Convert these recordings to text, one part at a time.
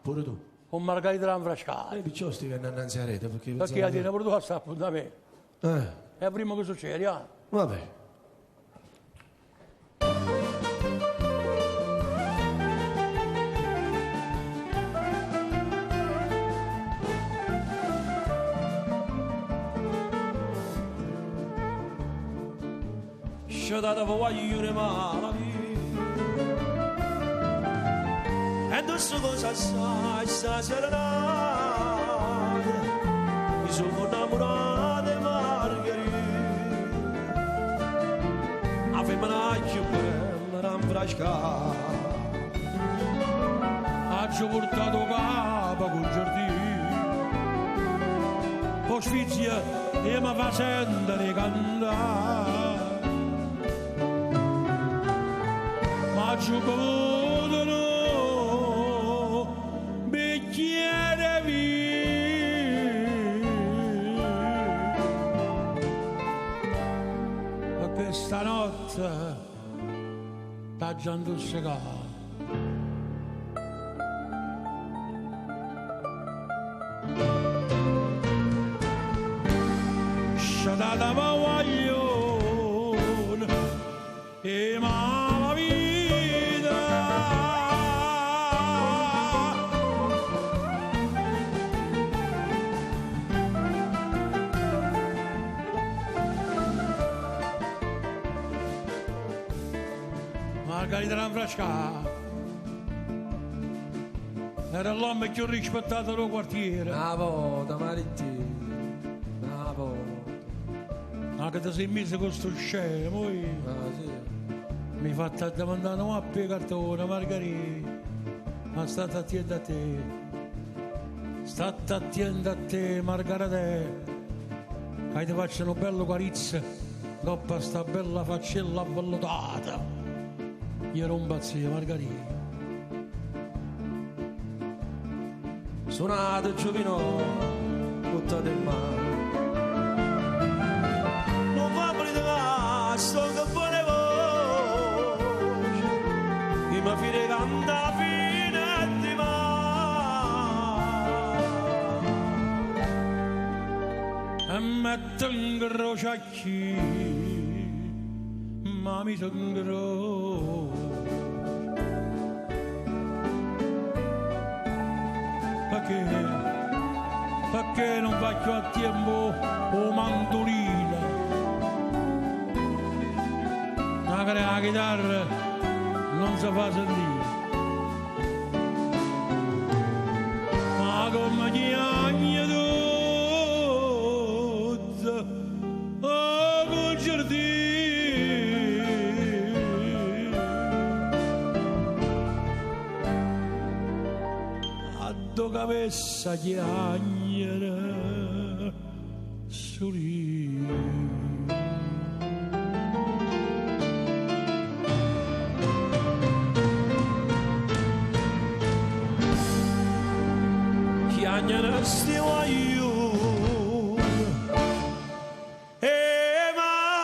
Pure tu. Con Margherita Lanfrascati. Perciò stai venendo innanzi a rete, perché Perché la tiene pure tu a sta appuntamento. Eh, È il primo che succede, ah. vabbè. Sciatata voglio mala e adesso cosa sai stasera mi sono innamorato di Margherita la femmina più bella Lanfrascati ha già portato capo con giardino poi sfizia e mi fa sentire cantare Giocodano bicchiere perché stanotte sta già intossicato sciatata voglio e mamma vita Margherita Lanfrascati era l'uomo più rispettato del quartiere. Una volta, Marittino. Una volta. Anche se sei messo con sto scemo, Ah, sì. mi fa domandare a cartone, Margherita. Ma state attento a te. State attento a te, Margherita. Che ti facciano bello carizza dopo sta bella faccella avvellutata. Io ero un pazzio, Margherita. Suonato giovino, buttato in mano. non fa prima sto che buone voce che mi fine canta fine di mare E metto in croce ma mi son grosso. Perché non faccio a tempo o mandolina? Magari la chitarra non si fa sentire. Ma come chiagna tozza, oh, col giardino. A do cabeza chiagna solì. chiagnano sti voglio e la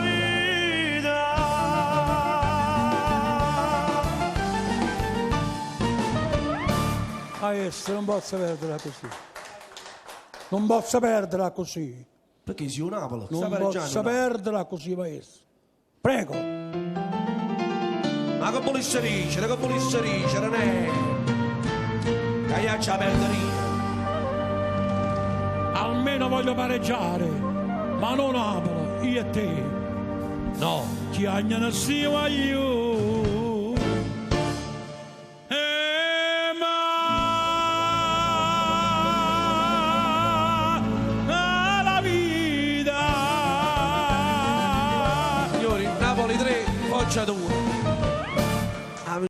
vita Maestro, non posso perderla così. Non posso perderla così. Perché si Napoli? Non posso perderla così, maestro. Prego. Ma che volesse dicere, non è? Che io ci perderina. Almeno voglio pareggiare, ma non Napoli, io e te. No, chiagnano sti voglio. Signori, Napoli 3, Foggia 2.